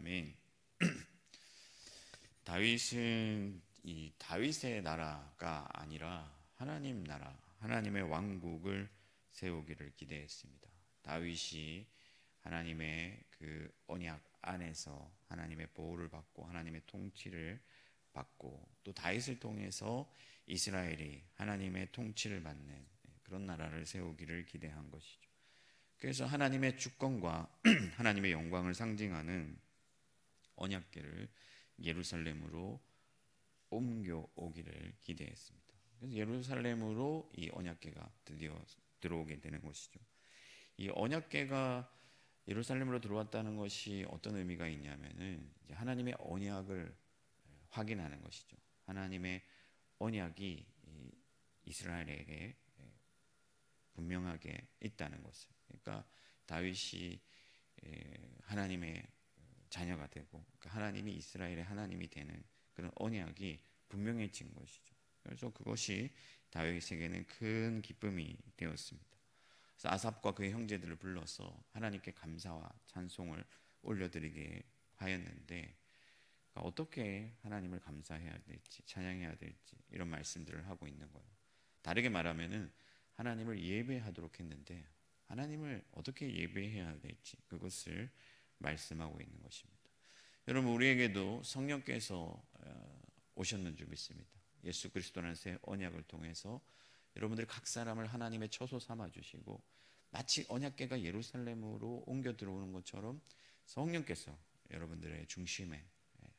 아멘. 다윗은 이 다윗의 나라가 아니라 하나님 나라, 하나님의 왕국을 세우기를 기대했습니다. 다윗이 하나님의 그 언약 안에서 하나님의 보호를 받고 하나님의 통치를 받고 또 다윗을 통해서 이스라엘이 하나님의 통치를 받는 그런 나라를 세우기를 기대한 것이죠. 그래서 하나님의 주권과 하나님의 영광을 상징하는 언약궤를 예루살렘으로 옮겨오기를 기대했습니다. 그래서 예루살렘으로 이 언약궤가 드디어 들어오게 되는 것이죠. 이 언약궤가 예루살렘으로 들어왔다는 것이 어떤 의미가 있냐면은 이제 하나님의 언약을 확인하는 것이죠. 하나님의 언약이 이스라엘에게 분명하게 있다는 것을. 그러니까 다윗이 하나님의 자녀가 되고 하나님이 이스라엘의 하나님이 되는 그런 언약이 분명해진 것이죠. 그래서 그것이 다윗에게는 큰 기쁨이 되었습니다. 그래서 아삽과 그의 형제들을 불러서 하나님께 감사와 찬송을 올려드리게 하였는데 어떻게 하나님을 감사해야 될지 찬양해야 될지 이런 말씀들을 하고 있는 거예요. 다르게 말하면은 하나님을 예배하도록 했는데 하나님을 어떻게 예배해야 될지 그것을 말씀하고 있는 것입니다. 여러분, 우리에게도 성령께서 오셨는 줄 믿습니다. 예수 그리스도라는 새 언약을 통해서 여러분들 각 사람을 하나님의 처소 삼아 주시고 마치 언약궤가 예루살렘으로 옮겨 들어오는 것처럼 성령께서 여러분들의 중심에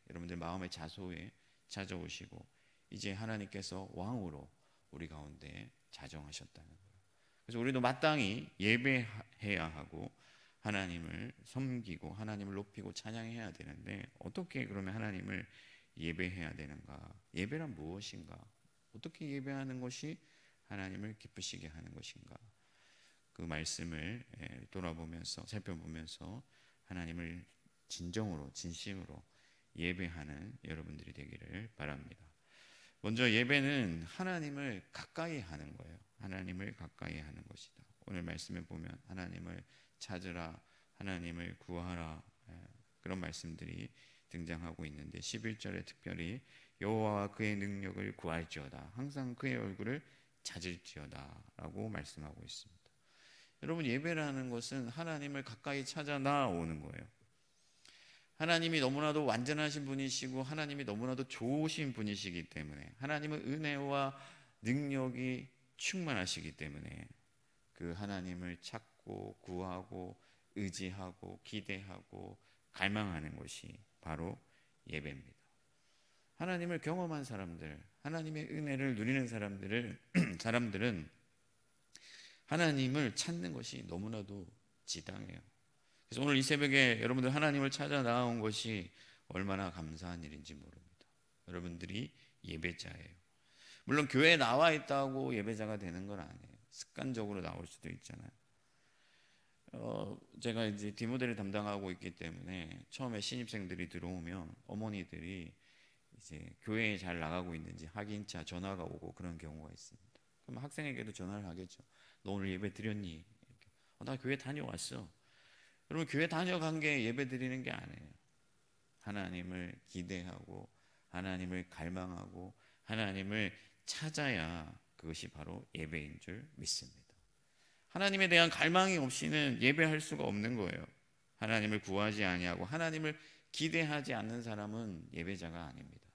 여러분들 마음의 자소에 찾아오시고 이제 하나님께서 왕으로 우리 가운데 자정하셨다는 거예요. 그래서 우리도 마땅히 예배해야 하고 하나님을 섬기고 하나님을 높이고 찬양해야 되는데 어떻게 그러면 하나님을 예배해야 되는가? 예배란 무엇인가? 어떻게 예배하는 것이 하나님을 기쁘시게 하는 것인가? 그 말씀을 돌아보면서 살펴보면서 하나님을 진정으로 진심으로 예배하는 여러분들이 되기를 바랍니다. 먼저 예배는 하나님을 가까이 하는 거예요. 하나님을 가까이 하는 것이다. 오늘 말씀에 보면 하나님을 찾으라, 하나님을 구하라 그런 말씀들이 등장하고 있는데 11절에 특별히 여호와와 그의 능력을 구할지어다, 항상 그의 얼굴을 찾을지어다 라고 말씀하고 있습니다. 여러분, 예배라는 것은 하나님을 가까이 찾아 나오는 거예요. 하나님이 너무나도 완전하신 분이시고 하나님이 너무나도 좋으신 분이시기 때문에 하나님은 은혜와 능력이 충만하시기 때문에 그 하나님을 찾고 구하고 의지하고 기대하고 갈망하는 것이 바로 예배입니다. 하나님을 경험한 사람들, 하나님의 은혜를 누리는 사람들은 하나님을 찾는 것이 너무나도 지당해요. 그래서 오늘 이 새벽에 여러분들 하나님을 찾아 나온 것이 얼마나 감사한 일인지 모릅니다. 여러분들이 예배자예요. 물론 교회에 나와 있다고 예배자가 되는 건 아니에요. 습관적으로 나올 수도 있잖아요. 제가 이제 디모델을 담당하고 있기 때문에 처음에 신입생들이 들어오면 어머니들이 이제 교회에 잘 나가고 있는지 확인차 전화가 오고 그런 경우가 있습니다. 그럼 학생에게도 전화를 하겠죠. 너 오늘 예배 드렸니? 나 교회 다녀왔어. 여러분, 교회 다녀간 게 예배 드리는 게 아니에요. 하나님을 기대하고 하나님을 갈망하고 하나님을 찾아야 그것이 바로 예배인 줄 믿습니다. 하나님에 대한 갈망이 없이는 예배할 수가 없는 거예요. 하나님을 구하지 아니하고 하나님을 기대하지 않는 사람은 예배자가 아닙니다.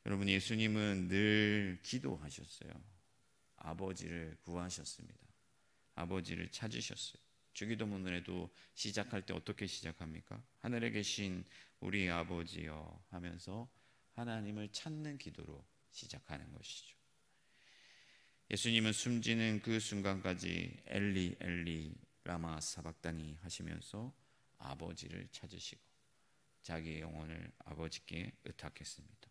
여러분, 예수님은 늘 기도하셨어요. 아버지를 구하셨습니다. 아버지를 찾으셨어요. 주기도문에도 시작할 때 어떻게 시작합니까? 하늘에 계신 우리 아버지여 하면서 하나님을 찾는 기도로 시작하는 것이죠. 예수님은 숨지는 그 순간까지 엘리 엘리 라마 사박다니 하시면서 아버지를 찾으시고 자기의 영혼을 아버지께 의탁했습니다.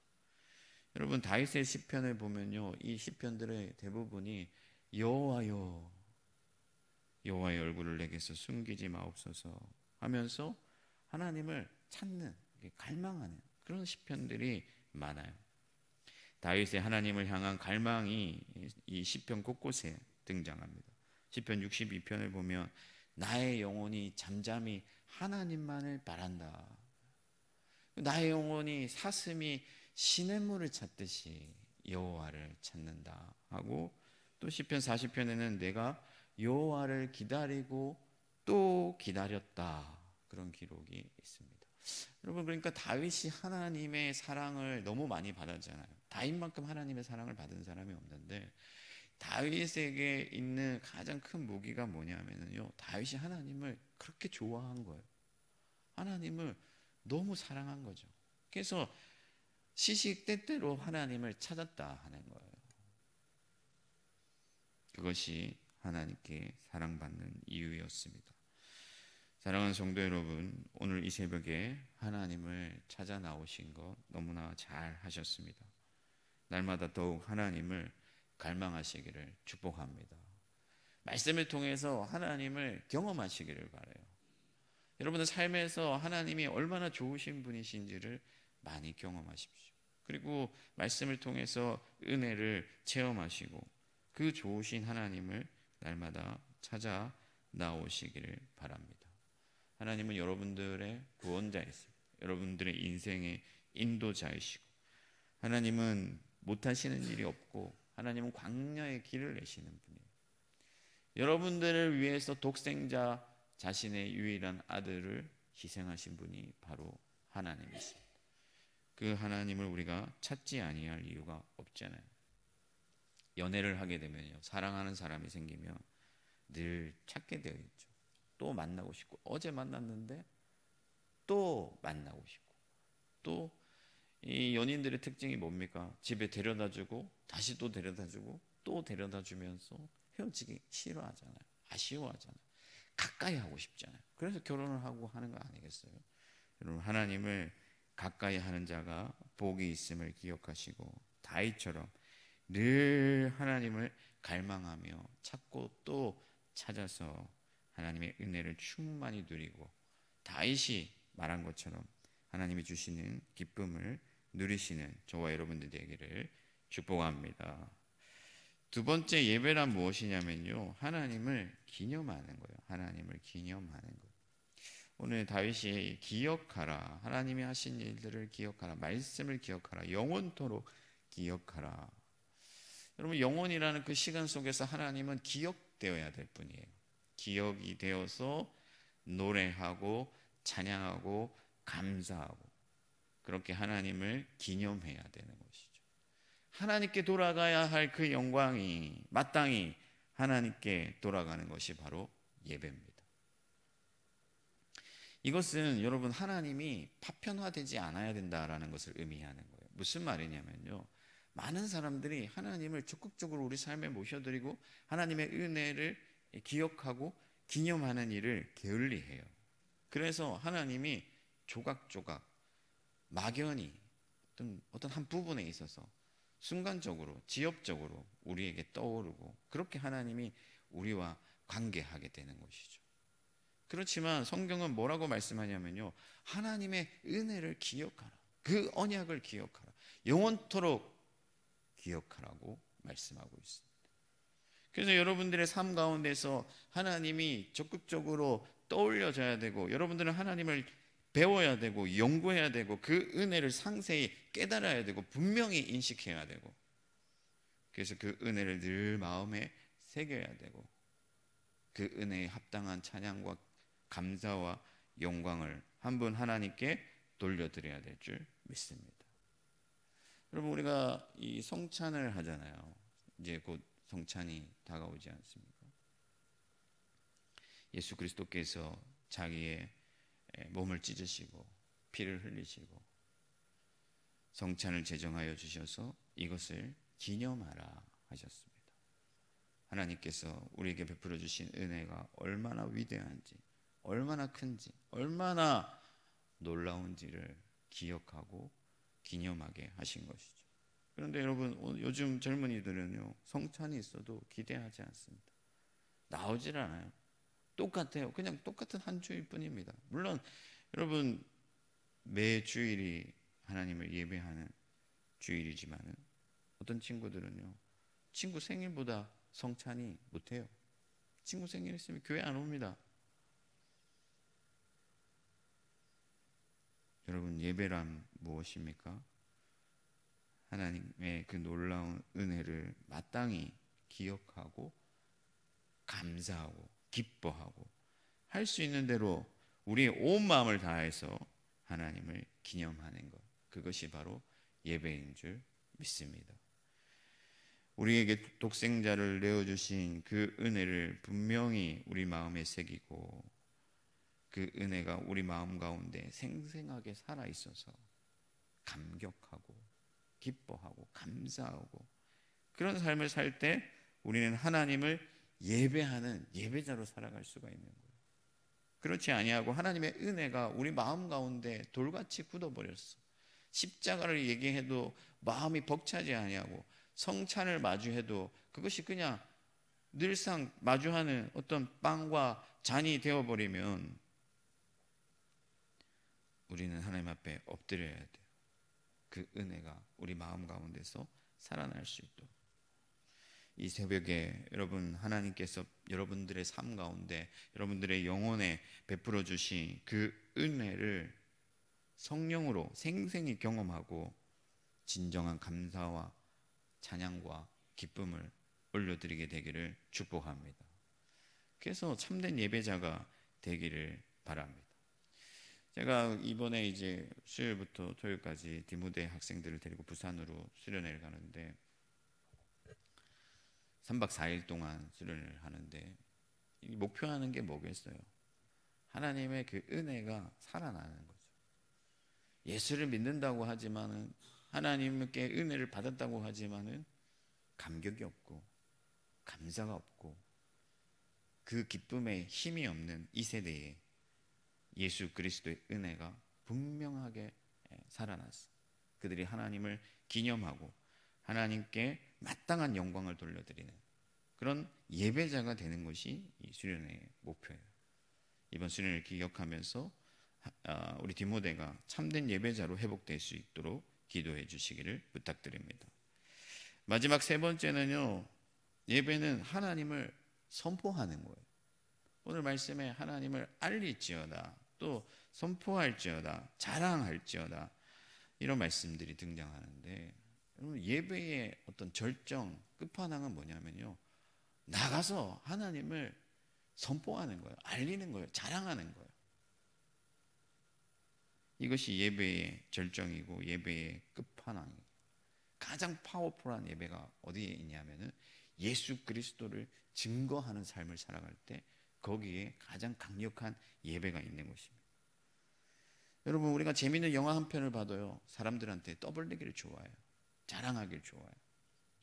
여러분, 다윗의 시편을 보면요, 이 시편들의 대부분이 여호와여 여호와의 얼굴을 내게서 숨기지 마옵소서 하면서 하나님을 찾는, 갈망하는 그런 시편들이 많아요. 다윗의 하나님을 향한 갈망이 이 시편 곳곳에 등장합니다. 시편 62편을 보면 나의 영혼이 잠잠히 하나님만을 바란다. 나의 영혼이 사슴이 시냇물을 찾듯이 여호와를 찾는다 하고, 또 시편 40편에는 내가 여호와를 기다리고 또 기다렸다, 그런 기록이 있습니다. 여러분, 그러니까 다윗이 하나님의 사랑을 너무 많이 받았잖아요. 다윗만큼 하나님의 사랑을 받은 사람이 없는데, 다윗에게 있는 가장 큰 무기가 뭐냐면요, 다윗이 하나님을 그렇게 좋아한 거예요. 하나님을 너무 사랑한 거죠. 그래서 시시때때로 하나님을 찾았다 하는 거예요. 그것이 하나님께 사랑받는 이유였습니다. 사랑하는 성도 여러분, 오늘 이 새벽에 하나님을 찾아 나오신 것 너무나 잘 하셨습니다. 날마다 더욱 하나님을 갈망하시기를 축복합니다. 말씀을 통해서 하나님을 경험하시기를 바라요. 여러분의 삶에서 하나님이 얼마나 좋으신 분이신지를 많이 경험하십시오. 그리고 말씀을 통해서 은혜를 체험하시고 그 좋으신 하나님을 날마다 찾아 나오시기를 바랍니다. 하나님은 여러분들의 구원자이시고 여러분들의 인생의 인도자이시고, 하나님은 못하시는 일이 없고 하나님은 광야의 길을 내시는 분이에요. 여러분들을 위해서 독생자 자신의 유일한 아들을 희생하신 분이 바로 하나님이십니다. 그 하나님을 우리가 찾지 아니할 이유가 없잖아요. 연애를 하게 되면요, 사랑하는 사람이 생기면 늘 찾게 되어 있죠. 또 만나고 싶고, 어제 만났는데 또 만나고 싶고, 또 이 연인들의 특징이 뭡니까? 집에 데려다주고 다시 또 데려다주고 또 데려다주면서 헤어지기 싫어하잖아요. 아쉬워하잖아요. 가까이 하고 싶잖아요. 그래서 결혼을 하고 하는 거 아니겠어요? 여러분, 하나님을 가까이 하는 자가 복이 있음을 기억하시고, 다윗처럼 늘 하나님을 갈망하며 찾고 또 찾아서 하나님의 은혜를 충만히 누리고, 다윗이 말한 것처럼 하나님이 주시는 기쁨을 누리시는 저와 여러분들 되기를 축복합니다. 두 번째 예배란 무엇이냐면요, 하나님을 기념하는 거예요. 하나님을 기념하는 거예요. 오늘 다윗이 기억하라, 하나님이 하신 일들을 기억하라, 말씀을 기억하라, 영원토록 기억하라. 여러분, 영원이라는 그 시간 속에서 하나님은 기억되어야 될 뿐이에요. 기억이 되어서 노래하고 찬양하고 감사하고, 그렇게 하나님을 기념해야 되는 것이죠. 하나님께 돌아가야 할 그 영광이 마땅히 하나님께 돌아가는 것이 바로 예배입니다. 이것은 여러분, 하나님이 파편화되지 않아야 된다라는 것을 의미하는 거예요. 무슨 말이냐면요, 많은 사람들이 하나님을 적극적으로 우리 삶에 모셔드리고 하나님의 은혜를 기억하고 기념하는 일을 게을리해요. 그래서 하나님이 조각조각 막연히 어떤 한 부분에 있어서 순간적으로 지엽적으로 우리에게 떠오르고, 그렇게 하나님이 우리와 관계하게 되는 것이죠. 그렇지만 성경은 뭐라고 말씀하냐면요, 하나님의 은혜를 기억하라, 그 언약을 기억하라, 영원토록 기억하라고 말씀하고 있습니다. 그래서 여러분들의 삶 가운데서 하나님이 적극적으로 떠올려져야 되고, 여러분들은 하나님을 배워야 되고 연구해야 되고 그 은혜를 상세히 깨달아야 되고 분명히 인식해야 되고, 그래서 그 은혜를 늘 마음에 새겨야 되고, 그 은혜에 합당한 찬양과 감사와 영광을 한 분 하나님께 돌려드려야 될 줄 믿습니다. 여러분, 우리가 이 성찬을 하잖아요. 이제 곧 성찬이 다가오지 않습니까? 예수 그리스도께서 자기의 몸을 찢으시고 피를 흘리시고 성찬을 제정하여 주셔서 이것을 기념하라 하셨습니다. 하나님께서 우리에게 베풀어 주신 은혜가 얼마나 위대한지, 얼마나 큰지, 얼마나 놀라운지를 기억하고 기념하게 하신 것이죠. 그런데 여러분, 요즘 젊은이들은요, 성찬이 있어도 기대하지 않습니다. 나오질 않아요. 똑같아요. 그냥 똑같은 한 주일 뿐입니다. 물론 여러분, 매 주일이 하나님을 예배하는 주일이지만은 어떤 친구들은요, 친구 생일보다 성찬이 못해요. 친구 생일 있으면 교회 안 옵니다. 여러분, 예배란 무엇입니까? 하나님의 그 놀라운 은혜를 마땅히 기억하고 감사하고 기뻐하고 할 수 있는 대로 우리의 온 마음을 다해서 하나님을 기념하는 것, 그것이 바로 예배인 줄 믿습니다. 우리에게 독생자를 내어주신 그 은혜를 분명히 우리 마음에 새기고 그 은혜가 우리 마음 가운데 생생하게 살아있어서 감격하고 기뻐하고 감사하고 그런 삶을 살 때 우리는 하나님을 예배하는 예배자로 살아갈 수가 있는 거예요. 그렇지 아니하고 하나님의 은혜가 우리 마음 가운데 돌같이 굳어버렸어. 십자가를 얘기해도 마음이 벅차지 아니하고 성찬을 마주해도 그것이 그냥 늘상 마주하는 어떤 빵과 잔이 되어버리면 우리는 하나님 앞에 엎드려야 돼요. 그 은혜가 우리 마음 가운데서 살아날 수 있도록. 이 새벽에 여러분, 하나님께서 여러분들의 삶 가운데 여러분들의 영혼에 베풀어 주신 그 은혜를 성령으로 생생히 경험하고 진정한 감사와 찬양과 기쁨을 올려드리게 되기를 축복합니다. 그래서 참된 예배자가 되기를 바랍니다. 제가 이번에 이제 수요일부터 토요일까지 디모데 학생들을 데리고 부산으로 수련회를 가는데 3박 4일 동안 수련을 하는데 목표하는 게 뭐겠어요? 하나님의 그 은혜가 살아나는 거죠. 예수를 믿는다고 하지만은 하나님께 은혜를 받았다고 하지만은 감격이 없고 감사가 없고 그 기쁨에 힘이 없는 이 세대에 예수 그리스도의 은혜가 분명하게 살아났어. 그들이 하나님을 기념하고 하나님께 마땅한 영광을 돌려드리는 그런 예배자가 되는 것이 이 수련회의 목표예요. 이번 수련회를 기억하면서 우리 디모데가 참된 예배자로 회복될 수 있도록 기도해 주시기를 부탁드립니다. 마지막 세 번째는요, 예배는 하나님을 선포하는 거예요. 오늘 말씀에 하나님을 알릴지어다, 또 선포할지어다, 자랑할지어다, 이런 말씀들이 등장하는데, 여러분, 예배의 어떤 절정 끝판왕은 뭐냐면요, 나가서 하나님을 선포하는 거예요. 알리는 거예요. 자랑하는 거예요. 이것이 예배의 절정이고 예배의 끝판왕이에요. 가장 파워풀한 예배가 어디에 있냐면은 예수 그리스도를 증거하는 삶을 살아갈 때 거기에 가장 강력한 예배가 있는 것입니다. 여러분, 우리가 재미있는 영화 한 편을 봐도요, 사람들한테 떠벌리기를 좋아해요. 자랑하기를 좋아해요.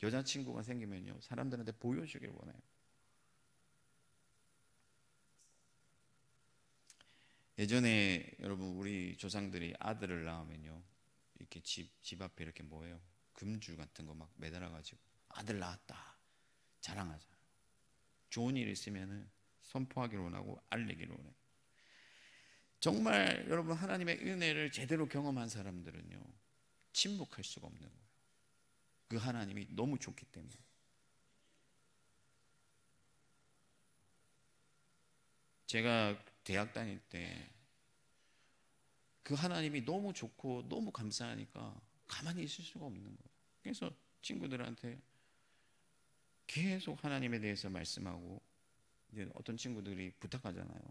여자친구가 생기면요, 사람들한테 보여주길 원해요. 예전에 여러분, 우리 조상들이 아들을 낳으면요, 이렇게 집 앞에 이렇게 뭐예요? 금줄 같은 거 막 매달아가지고 아들 낳았다 자랑하잖아요. 좋은 일 있으면은 선포하기를 원하고 알리기를 원해요. 정말 여러분, 하나님의 은혜를 제대로 경험한 사람들은요, 침묵할 수가 없는 거예요. 그 하나님이 너무 좋기 때문에. 제가 대학 다닐 때 그 하나님이 너무 좋고 너무 감사하니까 가만히 있을 수가 없는 거예요. 그래서 친구들한테 계속 하나님에 대해서 말씀하고, 이제 어떤 친구들이 부탁하잖아요.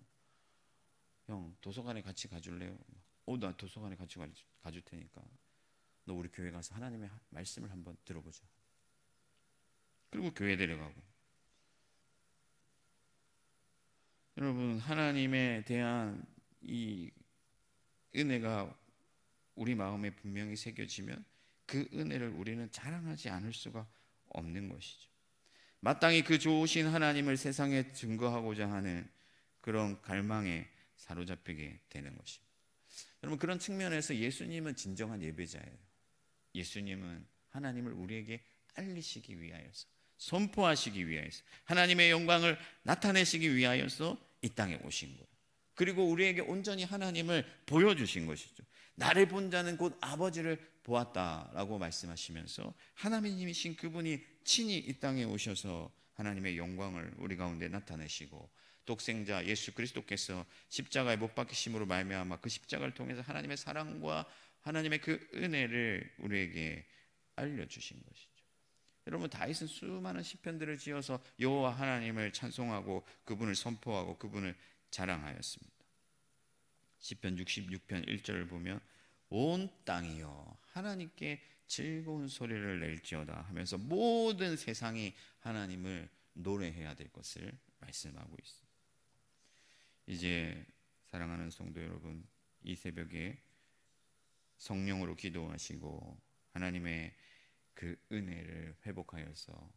형, 도서관에 같이 가줄래요? 나 도서관에 같이 가줄 테니까 너 우리 교회 가서 하나님의 말씀을 한번 들어보자. 그리고 교회 데려가고. 여러분, 하나님에 대한 이 은혜가 우리 마음에 분명히 새겨지면 그 은혜를 우리는 자랑하지 않을 수가 없는 것이죠. 마땅히 그 좋으신 하나님을 세상에 증거하고자 하는 그런 갈망에 사로잡히게 되는 것입니다. 여러분, 그런 측면에서 예수님은 진정한 예배자예요. 예수님은 하나님을 우리에게 알리시기 위하여서, 선포하시기 위하여서, 하나님의 영광을 나타내시기 위하여서 이 땅에 오신 거예요. 그리고 우리에게 온전히 하나님을 보여주신 것이죠. 나를 본 자는 곧 아버지를 보았다라고 말씀하시면서 하나님이신 그분이 친히 이 땅에 오셔서 하나님의 영광을 우리 가운데 나타내시고, 독생자 예수 그리스도께서 십자가에 못 박히심으로 말미암아 그 십자가를 통해서 하나님의 사랑과 하나님의 그 은혜를 우리에게 알려주신 것이죠. 여러분, 다윗은 수많은 시편들을 지어서 여호와 하나님을 찬송하고 그분을 선포하고 그분을 자랑하였습니다. 시편 66편 1절을 보면 온 땅이여 하나님께 즐거운 소리를 낼지어다 하면서 모든 세상이 하나님을 노래해야 될 것을 말씀하고 있습니다. 이제 사랑하는 성도 여러분, 이 새벽에 성령으로 기도하시고 하나님의 그 은혜를 회복하여서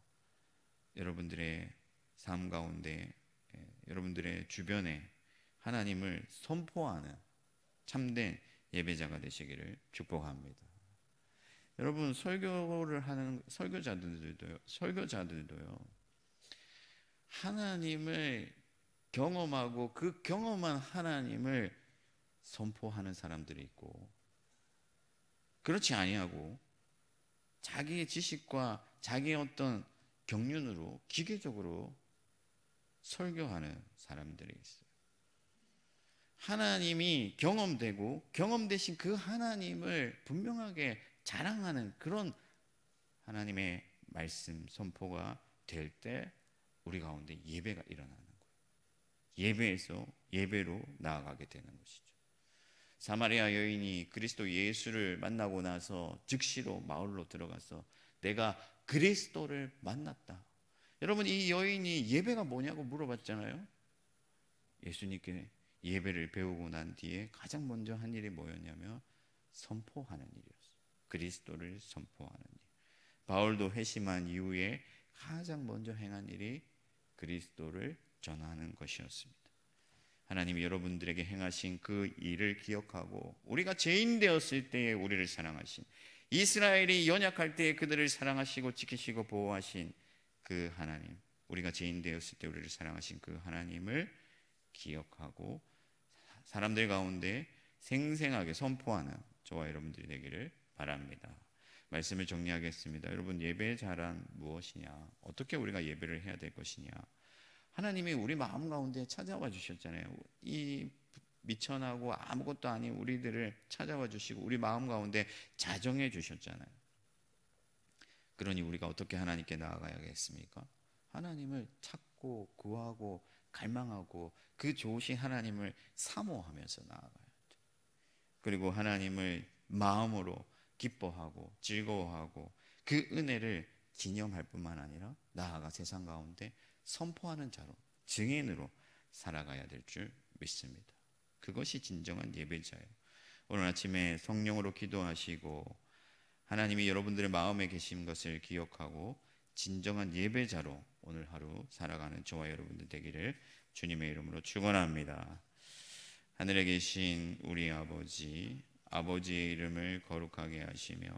여러분들의 삶 가운데, 여러분들의 주변에 하나님을 선포하는 참된 예배자가 되시기를 축복합니다. 여러분, 설교를 하는 설교자들도요 하나님을 경험하고 그 경험한 하나님을 선포하는 사람들이 있고, 그렇지 아니하고 자기의 지식과 자기의 어떤 경륜으로 기계적으로 설교하는 사람들이 있어요. 하나님이 경험되고 경험되신 그 하나님을 분명하게 자랑하는 그런 하나님의 말씀 선포가 될 때 우리 가운데 예배가 일어나는 거예요. 예배에서 예배로 나아가게 되는 것이죠. 사마리아 여인이 그리스도 예수를 만나고 나서 즉시로 마을로 들어가서 내가 그리스도를 만났다. 여러분, 이 여인이 예배가 뭐냐고 물어봤잖아요. 예수님께 예배를 배우고 난 뒤에 가장 먼저 한 일이 뭐였냐면 선포하는 일이었어요. 그리스도를 선포하는 일. 바울도 회심한 이후에 가장 먼저 행한 일이 그리스도를 전하는 것이었습니다. 하나님이 여러분들에게 행하신 그 일을 기억하고 우리가 죄인 되었을 때에 우리를 사랑하신, 이스라엘이 연약할 때에 그들을 사랑하시고 지키시고 보호하신 그 하나님, 우리가 죄인 되었을 때 우리를 사랑하신 그 하나님을 기억하고 사람들 가운데 생생하게 선포하는 저와 여러분들이 되기를 바랍니다. 말씀을 정리하겠습니다. 여러분, 예배의 자란 무엇이냐? 어떻게 우리가 예배를 해야 될 것이냐? 하나님이 우리 마음 가운데 찾아와 주셨잖아요. 이 미천하고 아무것도 아닌 우리들을 찾아와 주시고 우리 마음 가운데 자정해 주셨잖아요. 그러니 우리가 어떻게 하나님께 나아가야겠습니까? 하나님을 찾고 구하고 갈망하고 그 좋으신 하나님을 사모하면서 나아가야죠. 그리고 하나님을 마음으로 기뻐하고 즐거워하고 그 은혜를 기념할 뿐만 아니라 나아가 세상 가운데 선포하는 자로, 증인으로 살아가야 될 줄 믿습니다. 그것이 진정한 예배자예요. 오늘 아침에 성령으로 기도하시고 하나님이 여러분들의 마음에 계신 것을 기억하고 진정한 예배자로 오늘 하루 살아가는 저와 여러분들 되기를 주님의 이름으로 축원합니다. 하늘에 계신 우리 아버지, 아버지의 이름을 거룩하게 하시며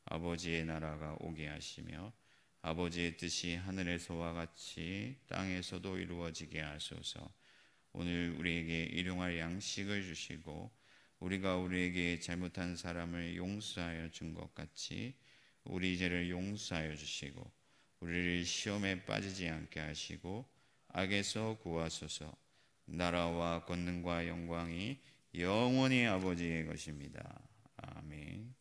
아버지의 나라가 오게 하시며 아버지의 뜻이 하늘에서와 같이 땅에서도 이루어지게 하소서. 오늘 우리에게 일용할 양식을 주시고 우리가 우리에게 잘못한 사람을 용서하여 준 것 같이 우리 죄를 용서하여 주시고 우리를 시험에 빠지지 않게 하시고 악에서 구하소서. 나라와 권능과 영광이 영원히 아버지의 것입니다. 아멘.